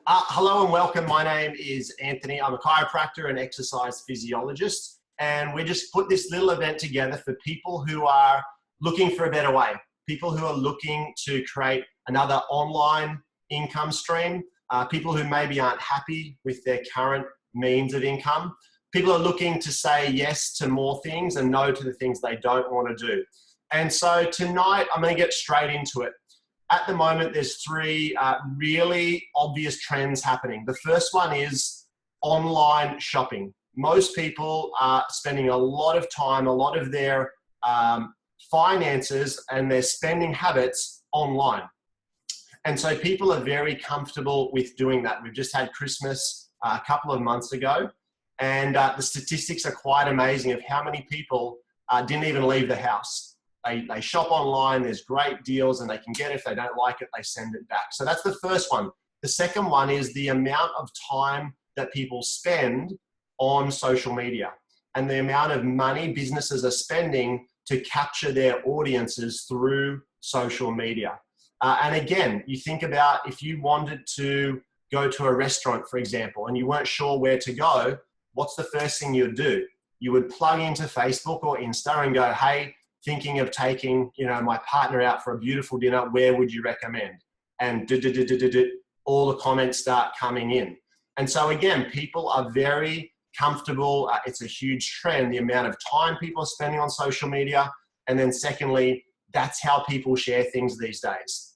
Hello and welcome. My name is Anthony. I'm a chiropractor and exercise physiologist, and we just put this little event together for people who are looking for a better way, people who are looking to create another online income stream, people who maybe aren't happy with their current means of income, people are looking to say yes to more things and no to the things they don't want to do. And so tonight I'm going to get straight into it. At the moment, there's three really obvious trends happening. The first one is online shopping. Most people are spending a lot of time, a lot of their finances and their spending habits online. And so people are very comfortable with doing that. We've just had Christmas a couple of months ago, and the statistics are quite amazing of how many people didn't even leave the house. They shop online, there's great deals, and they can get it. If they don't like it, they send it back. So that's the first one. The second one is the amount of time that people spend on social media and the amount of money businesses are spending to capture their audiences through social media. And again, you think about if you wanted to go to a restaurant, for example, and you weren't sure where to go, what's the first thing you'd do? You would plug into Facebook or Insta and go, hey, thinking of taking, my partner out for a beautiful dinner, where would you recommend? And all the comments start coming in. And so again, people are very comfortable. It's a huge trend, the amount of time people are spending on social media. And then secondly, that's how people share things these days.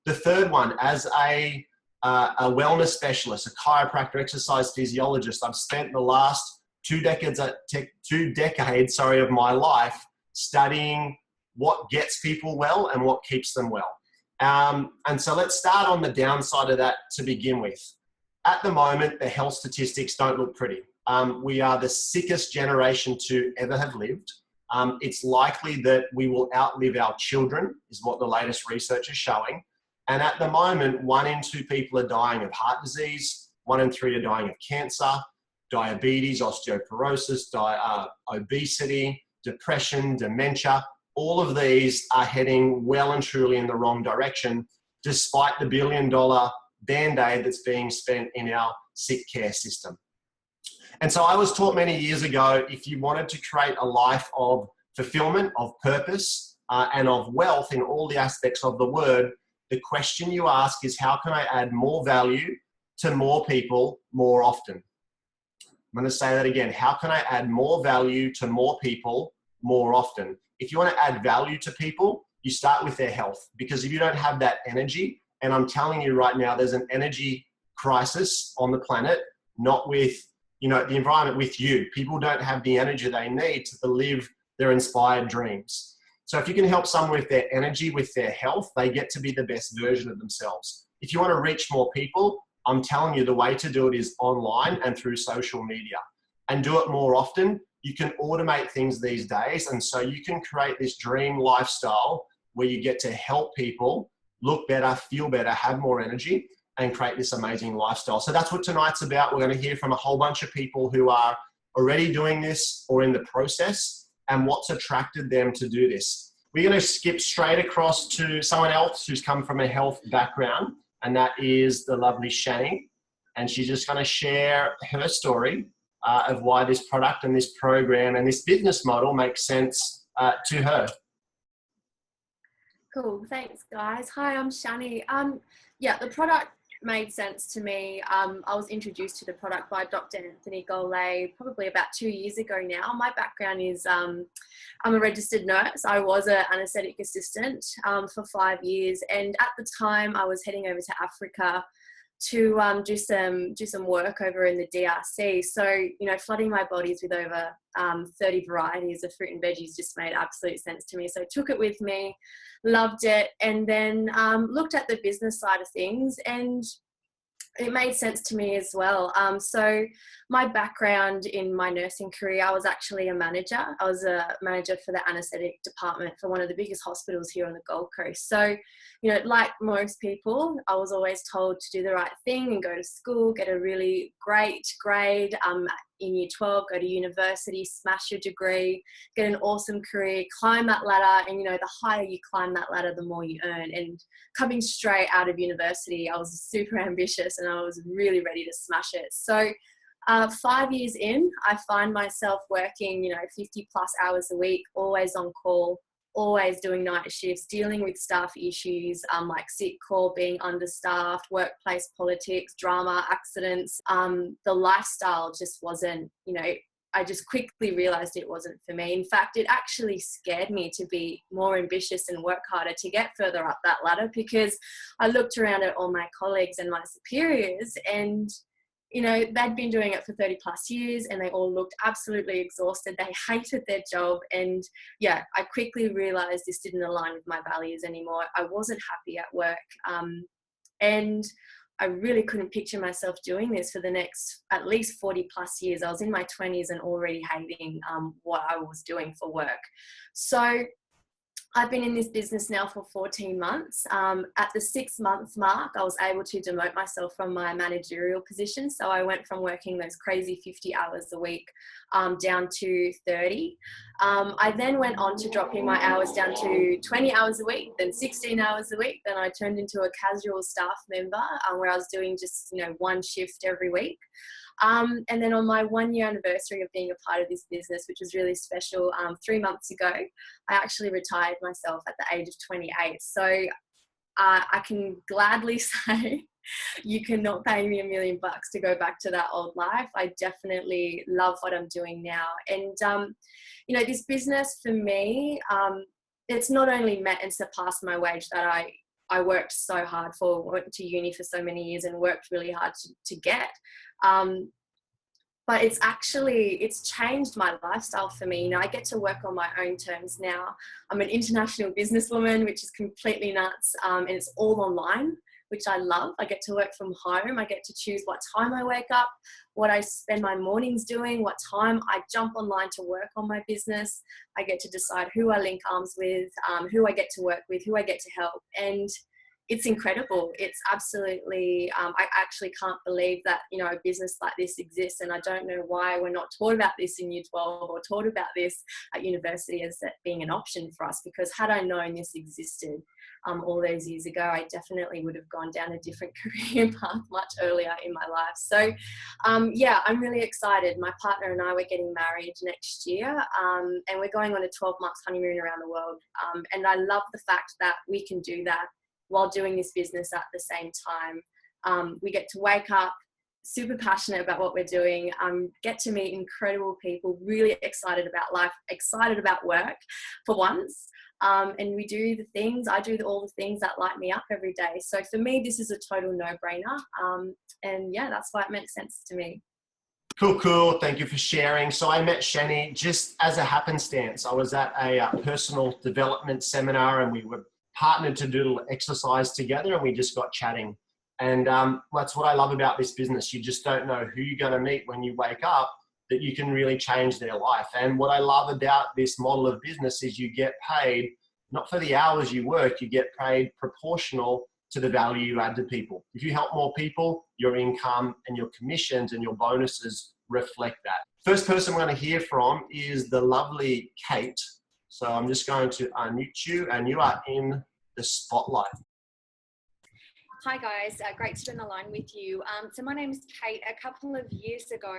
The third one, as a wellness specialist, a chiropractor, exercise physiologist, I've spent the last 2 decades of my life studying what gets people well and what keeps them well. And so let's start on the downside of that to begin with. At the moment, the health statistics don't look pretty. We are the sickest generation to ever have lived. It's likely that we will outlive our children, is what the latest research is showing. And at the moment, 1 in 2 people are dying of heart disease, 1 in 3 are dying of cancer, diabetes, osteoporosis, obesity, depression, dementia. All of these are heading well and truly in the wrong direction, despite the $1 billion Band-Aid that's being spent in our sick care system. And so I was taught many years ago, if you wanted to create a life of fulfillment, of purpose, and of wealth in all the aspects of the word, the question you ask is, how can I add more value to more people more often? I'm going to say that again. How can I add more value to more people more often? If you want to add value to people, you start with their health, because if you don't have that energy, and I'm telling you right now, there's an energy crisis on the planet, not with, the environment, with you. People don't have the energy they need to live their inspired dreams. So if you can help someone with their energy, with their health, they get to be the best version of themselves. If you want to reach more people, I'm telling you the way to do it is online and through social media, and do it more often. You can automate things these days. And so you can create this dream lifestyle where you get to help people look better, feel better, have more energy, and create this amazing lifestyle. So that's what tonight's about. We're going to hear from a whole bunch of people who are already doing this or in the process, and what's attracted them to do this. We're going to skip straight across to someone else who's come from a health background, and that is the lovely Shani. And she's just going to share her story of why this product and this program and this business model makes sense to her. Cool, thanks guys. Hi, I'm Shani. Yeah, the product made sense to me. I was introduced to the product by Dr. Anthony Golay probably about 2 years ago now. My background is I'm a registered nurse. I was an anaesthetic assistant for 5 years, and at the time I was heading over to Africa to do some work over in the DRC. So, flooding my bodies with over 30 varieties of fruit and veggies just made absolute sense to me. So I took it with me, loved it, and then looked at the business side of things, and it made sense to me as well. So my background in my nursing career, I was actually a manager. I was a manager for the anaesthetic department for one of the biggest hospitals here on the Gold Coast. So, like most people, I was always told to do the right thing and go to school, get a really great grade in year 12, go to university, smash your degree, get an awesome career, climb that ladder. And, you know, the higher you climb that ladder, the more you earn. And coming straight out of university, I was super ambitious and I was really ready to smash it. So 5 years in, I find myself working, you know, 50 plus hours a week, always on call, always doing night shifts, dealing with staff issues, like sick call, being understaffed, workplace politics, drama, accidents. The lifestyle just wasn't, you know, I just quickly realized it wasn't for me. In fact, it actually scared me to be more ambitious and work harder to get further up that ladder, because I looked around at all my colleagues and my superiors, and you know, they'd been doing it for 30 plus years and they all looked absolutely exhausted. They hated their job. And yeah, I quickly realized this didn't align with my values anymore. I wasn't happy at work. And I really couldn't picture myself doing this for the next at least 40 plus years. I was in my 20s and already hating what I was doing for work. So I've been in this business now for 14 months. At the 6-month mark, I was able to demote myself from my managerial position. So I went from working those crazy 50 hours a week down to 30. I then went on to dropping my hours down to 20 hours a week, then 16 hours a week. Then I turned into a casual staff member where I was doing just, you know, one shift every week. And then on my 1-year anniversary of being a part of this business, which was really special, 3 months ago, I actually retired myself at the age of 28. So I can gladly say you cannot pay me $1 million to go back to that old life. I definitely love what I'm doing now. And, you know, this business for me, it's not only met and surpassed my wage that I worked so hard for, went to uni for so many years and worked really hard to get. But it's changed my lifestyle for me. You know, I get to work on my own terms now. I'm an international businesswoman, which is completely nuts. And it's all online, which I love. I get to work from home. I get to choose what time I wake up, what I spend my mornings doing, what time I jump online to work on my business. I get to decide who I link arms with, who I get to work with, who I get to help. And it's incredible. It's absolutely, I actually can't believe that, you know, a business like this exists. And I don't know why we're not taught about this in year 12 or taught about this at university as that being an option for us, because had I known this existed all those years ago, I definitely would have gone down a different career path much earlier in my life. So yeah, I'm really excited. My partner and I, we're getting married next year, and we're going on a 12-month honeymoon around the world. And I love the fact that we can do that while doing this business at the same time. We get to wake up super passionate about what we're doing, get to meet incredible people, really excited about life, excited about work for once. And we do the things, I do all the things that light me up every day. So for me, this is a total no-brainer. And yeah, that's why it makes sense to me. Cool. Thank you for sharing. So I met Shani just as a happenstance. I was at a personal development seminar and we were partnered to do a little exercise together and we just got chatting. And that's what I love about this business. You just don't know who you're going to meet when you wake up, that you can really change their life. And what I love about this model of business is you get paid not for the hours you work, you get paid proportional to the value you add to people. If you help more people, your income and your commissions and your bonuses reflect that. First person we're going to hear from is the lovely Kate. So I'm just going to unmute you and you are in the spotlight. Hi guys, great to be on the line with you. So my name is Kate. A couple of years ago,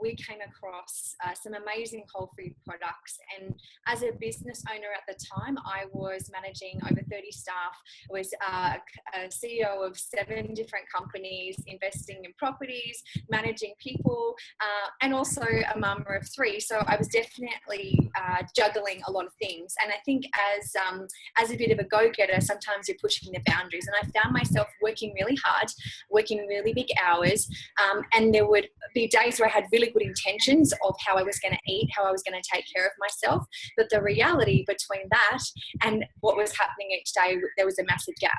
we came across some amazing whole food products, and as a business owner at the time, I was managing over 30 staff. I was a CEO of 7 different companies, investing in properties, managing people, and also a mama of 3. So I was definitely juggling a lot of things. And I think as a bit of a go-getter, sometimes you're pushing the boundaries, and I found myself working really hard, working really big hours, and there would be days where I had really good intentions of how I was going to eat, how I was going to take care of myself, but the reality between that and what was happening each day, there was a massive gap.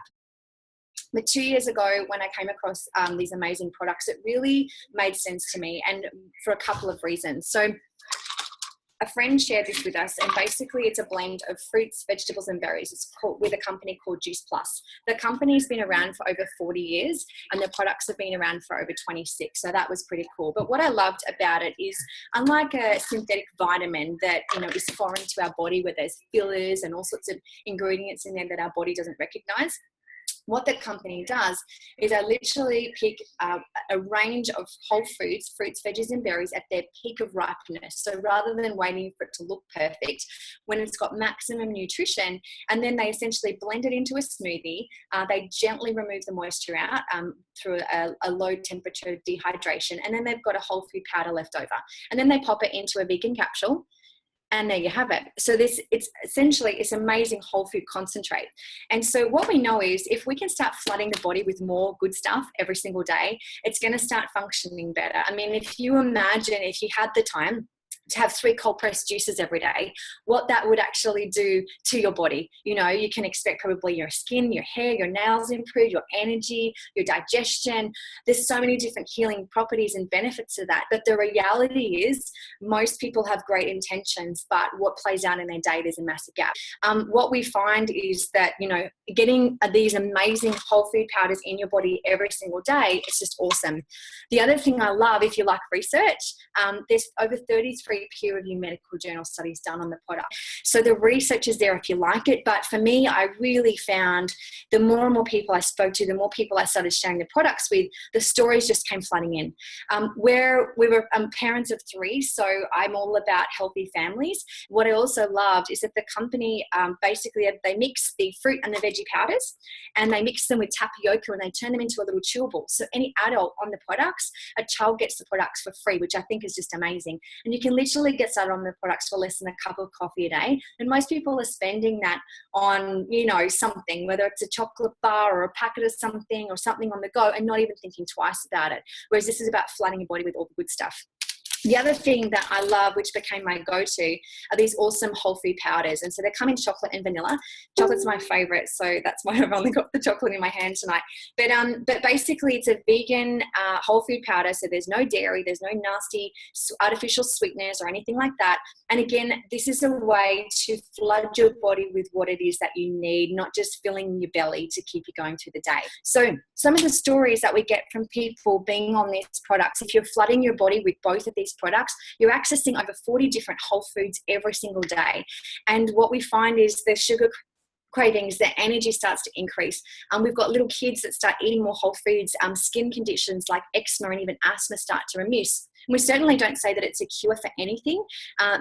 But 2 years ago, when I came across these amazing products, it really made sense to me, and for a couple of reasons. So a friend shared this with us, and basically it's a blend of fruits, vegetables and berries. It's called, with a company called Juice Plus. The company's been around for over 40 years and the products have been around for over 26. So that was pretty cool. But what I loved about it is, unlike a synthetic vitamin that, you know, is foreign to our body, where there's fillers and all sorts of ingredients in there that our body doesn't recognize, what the company does is I literally pick a range of whole foods, fruits, veggies and berries at their peak of ripeness. So rather than waiting for it to look perfect, when it's got maximum nutrition, and then they essentially blend it into a smoothie, they gently remove the moisture out through a low temperature dehydration, and then they've got a whole food powder left over. And then they pop it into a vegan capsule. And there you have it. So it's essentially, it's amazing whole food concentrate. And so what we know is if we can start flooding the body with more good stuff every single day, it's going to start functioning better. I mean, if you imagine, if you had the time to have 3 cold pressed juices every day, what that would actually do to your body. You know, you can expect probably your skin, your hair, your nails improve, your energy, your digestion. There's so many different healing properties and benefits of that. But the reality is most people have great intentions, but what plays out in their day, there's a massive gap. What we find is that, you know, getting these amazing whole food powders in your body every single day, it's just awesome. The other thing I love, if you like research, there's over 33 peer-reviewed medical journal studies done on the product. So the research is there if you like it. But for me, I really found the more and more people I spoke to, the more people I started sharing the products with, the stories just came flooding in. Where we were parents of 3, so I'm all about healthy families. What I also loved is that the company basically, they mix the fruit and the veggie powders, and they mix them with tapioca, and they turn them into a little chewable. So any adult on the products, a child gets the products for free, which I think is just amazing. And you can literally get started on the products for less than a cup of coffee a day. And most people are spending that on, you know, something, whether it's a chocolate bar or a packet of something or something on the go, and not even thinking twice about it. Whereas this is about flooding your body with all the good stuff. The other thing that I love, which became my go-to, are these awesome whole food powders. And so they come in chocolate and vanilla. Chocolate's my favorite, so that's why I've only got the chocolate in my hand tonight. But basically it's a vegan whole food powder, so there's no dairy, there's no nasty artificial sweeteners or anything like that. And again, this is a way to flood your body with what it is that you need, not just filling your belly to keep you going through the day. So some of the stories that we get from people being on these products, if you're flooding your body with both of these products, you're accessing over 40 different whole foods every single day. And what we find is the sugar cravings, the energy starts to increase. We've got little kids that start eating more whole foods. Skin conditions like eczema and even asthma start to reduce. We certainly don't say that it's a cure for anything,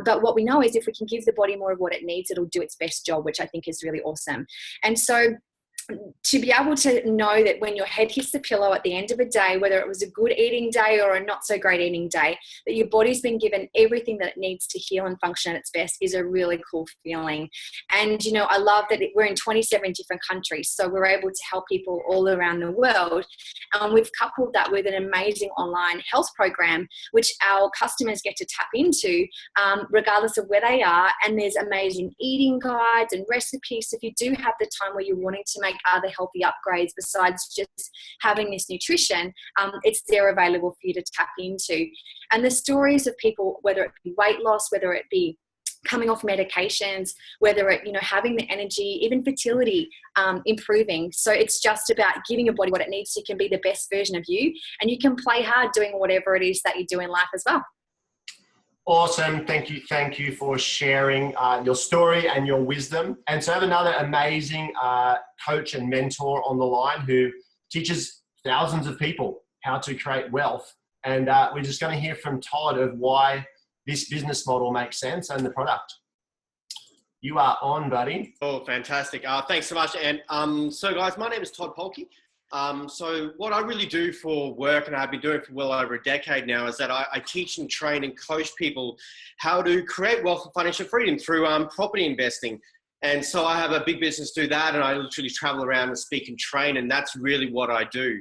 but what we know is if we can give the body more of what it needs, it'll do its best job, which I think is really awesome. And so to be able to know that when your head hits the pillow at the end of a day, whether it was a good eating day or a not so great eating day, that your body's been given everything that it needs to heal and function at its best is a really cool feeling. And, you know, I love that we're in 27 different countries, so we're able to help people all around the world. We've coupled that with an amazing online health program, which our customers get to tap into regardless of where they are. And there's amazing eating guides and recipes. So if you do have the time where you're wanting to make other healthy upgrades besides just having this nutrition, it's there available for you to tap into. And the stories of people, whether it be weight loss, whether it be coming off medications, whether it, you know, having the energy, even fertility improving. So it's just about giving your body what it needs so you can be the best version of you, and you can play hard doing whatever it is that you do in life as well. Awesome. Thank you for sharing your story and your wisdom. And so I have another amazing coach and mentor on the line who teaches thousands of people how to create wealth. And we're just going to hear from Todd of why this business model makes sense and the product. You are on, buddy. Oh, fantastic. Thanks so much. And so guys, my name is Todd Polke. So what I really do for work, and I've been doing for well over a decade now, is that I teach and train and coach people how to create wealth and financial freedom through property investing. And so I have a big business do that, and I literally travel around and speak and train, and that's really what I do.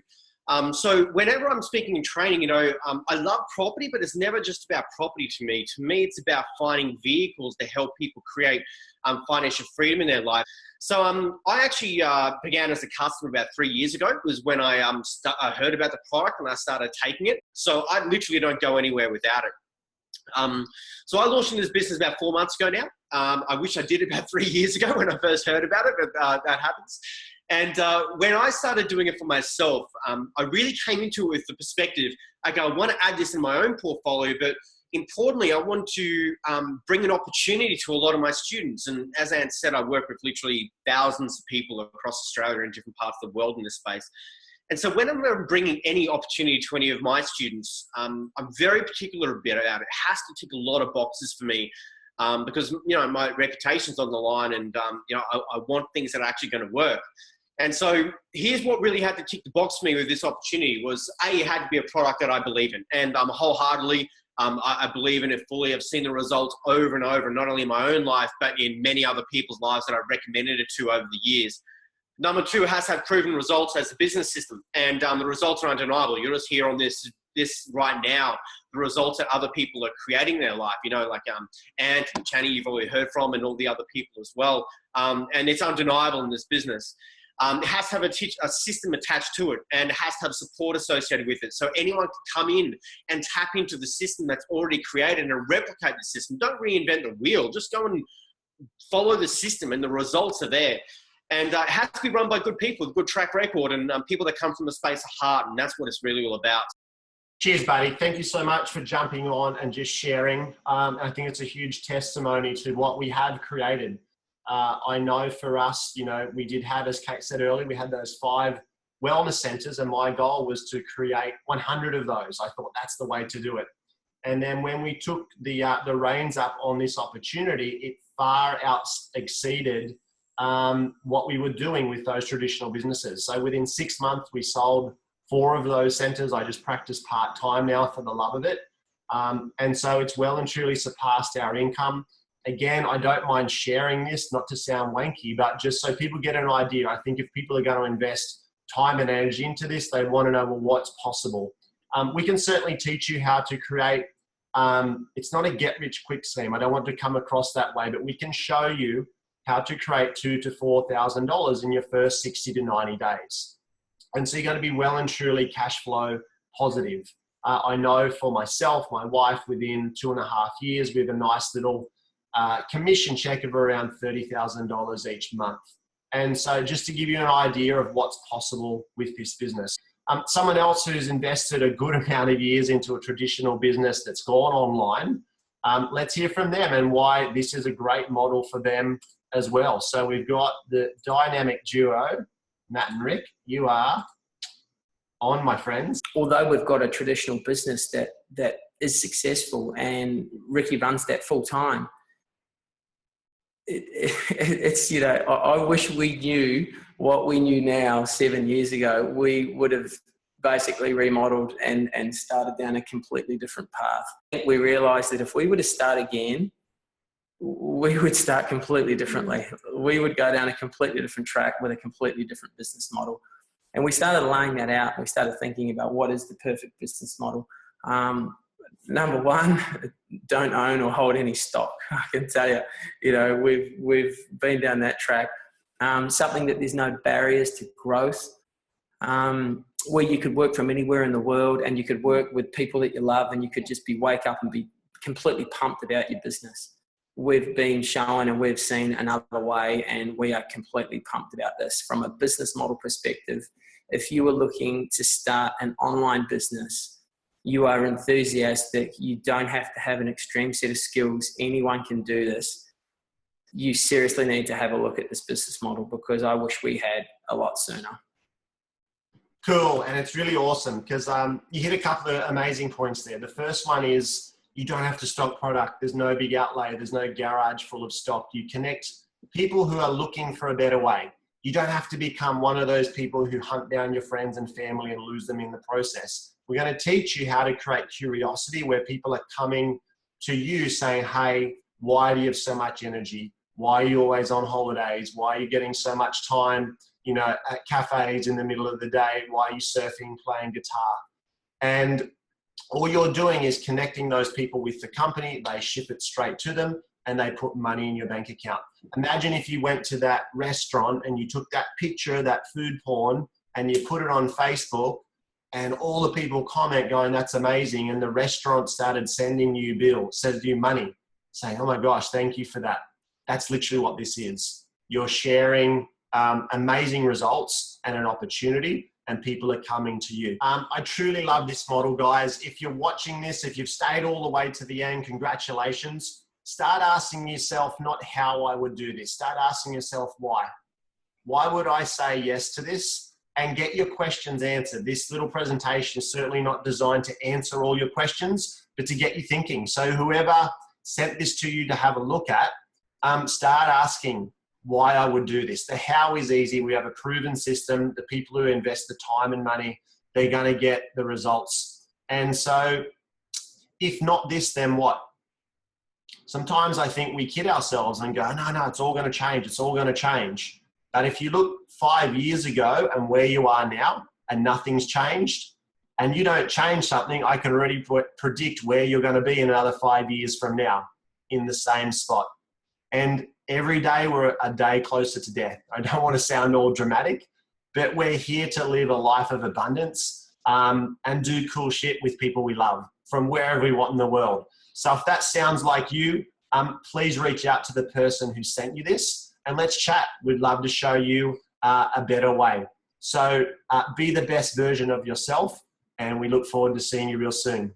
So whenever I'm speaking and training, you know, I love property, but it's never just about property to me. To me, it's about finding vehicles to help people create financial freedom in their life. So I actually began as a customer about 3 years ago. It was when I heard about the product and I started taking it. So I literally don't go anywhere without it. So I launched in this business about 4 months ago now. I wish I did it about 3 years ago when I first heard about it, but that happens. And when I started doing it for myself, I really came into it with the perspective, okay, I want to add this in my own portfolio, but importantly, I want to bring an opportunity to a lot of my students. And as Ant said, I work with literally thousands of people across Australia and different parts of the world in this space. And so when I'm bringing any opportunity to any of my students, I'm very particular about it. It has to tick a lot of boxes for me because, you know, my reputation's on the line and, you know, I want things that are actually going to work. And so here's what really had to tick the box for me with this opportunity was, A, it had to be a product that I believe in. And wholeheartedly, I believe in it fully. I've seen the results over and over, not only in my own life, but in many other people's lives that I've recommended it to over the years. Number two, it has had proven results as a business system. And the results are undeniable. You'll just hear on this right now, the results that other people are creating in their life, you know, like Ant and Channy, you've already heard from, and all the other people as well. And it's undeniable in this business. It has to have a system attached to it and it has to have support associated with it. So anyone can come in and tap into the system that's already created and replicate the system. Don't reinvent the wheel. Just go and follow the system and the results are there. And it has to be run by good people with good track record and people that come from the space of heart. And that's what it's really all about. Cheers, buddy. Thank you so much for jumping on and just sharing. I think it's a huge testimony to what we have created. I know for us, you know, we did have, as Kate said earlier, we had those 5 wellness centers and my goal was to create 100 of those. I thought that's the way to do it. And then when we took the reins up on this opportunity, it far exceeded what we were doing with those traditional businesses. So within 6 months, we sold 4 of those centers. I just practice part-time now for the love of it. And so it's well and truly surpassed our income. Again, I don't mind sharing this, not to sound wanky, but just so people get an idea. I think if people are going to invest time and energy into this, they want to know, well, what's possible. We can certainly teach you how to create, it's not a get-rich-quick scheme. I don't want to come across that way, but we can show you how to create $2,000 to $4,000 in your first 60 to 90 days. And so you're going to be well and truly cash flow positive. I know for myself, my wife, within 2.5 years, we have a nice little commission check of around $30,000 each month. And so just to give you an idea of what's possible with this business. Someone else who's invested a good amount of years into a traditional business that's gone online, let's hear from them and why this is a great model for them as well. So we've got the dynamic duo, Matt and Rick. You are on, my friends. Although we've got a traditional business that is successful and Ricky runs that full time, it's, you know, I wish we knew what we knew now 7 years ago. We would have basically remodeled and started down a completely different path. We realised that if we were to start again, we would start completely differently. We would go down a completely different track with a completely different business model. And we started laying that out. We started thinking about what is the perfect business model. Number one, don't own or hold any stock. I can tell you, you know, we've been down that track. Something that there's no barriers to growth, where you could work from anywhere in the world and you could work with people that you love and you could just wake up and be completely pumped about your business. We've been shown and we've seen another way and we are completely pumped about this. From a business model perspective, if you were looking to start an online business, you are enthusiastic, you don't have to have an extreme set of skills, anyone can do this, you seriously need to have a look at this business model because I wish we had a lot sooner. Cool, and it's really awesome because you hit a couple of amazing points there. The first one is you don't have to stock product. There's no big outlay. There's no garage full of stock. You connect people who are looking for a better way. You don't have to become one of those people who hunt down your friends and family and lose them in the process. We're going to teach you how to create curiosity where people are coming to you saying, hey, why do you have so much energy? Why are you always on holidays? Why are you getting so much time, you know, at cafes in the middle of the day? Why are you surfing, playing guitar? And all you're doing is connecting those people with the company. They ship it straight to them and they put money in your bank account. Imagine if you went to that restaurant and you took that picture of that food porn and you put it on Facebook and all the people comment going, that's amazing. And the restaurant started sending you money, saying, oh my gosh, thank you for that. That's literally what this is. You're sharing amazing results and an opportunity, and people are coming to you. I truly love this model, guys. If you're watching this, if you've stayed all the way to the end, congratulations. Start asking yourself not how I would do this. Start asking yourself why. Why would I say yes to this? And get your questions answered. This little presentation is certainly not designed to answer all your questions, but to get you thinking. So whoever sent this to you to have a look at, start asking why I would do this. The how is easy. We have a proven system. The people who invest the time and money, they're going to get the results. And so if not this, then what? Sometimes I think we kid ourselves and go, no, it's all going to change. It's all going to change. But if you look 5 years ago and where you are now and nothing's changed, and you don't change something, I can already predict where you're going to be in another 5 years from now in the same spot. And every day we're a day closer to death. I don't want to sound all dramatic, but we're here to live a life of abundance and do cool shit with people we love from wherever we want in the world. So if that sounds like you, please reach out to the person who sent you this and let's chat. We'd love to show you a better way. So be the best version of yourself, and we look forward to seeing you real soon.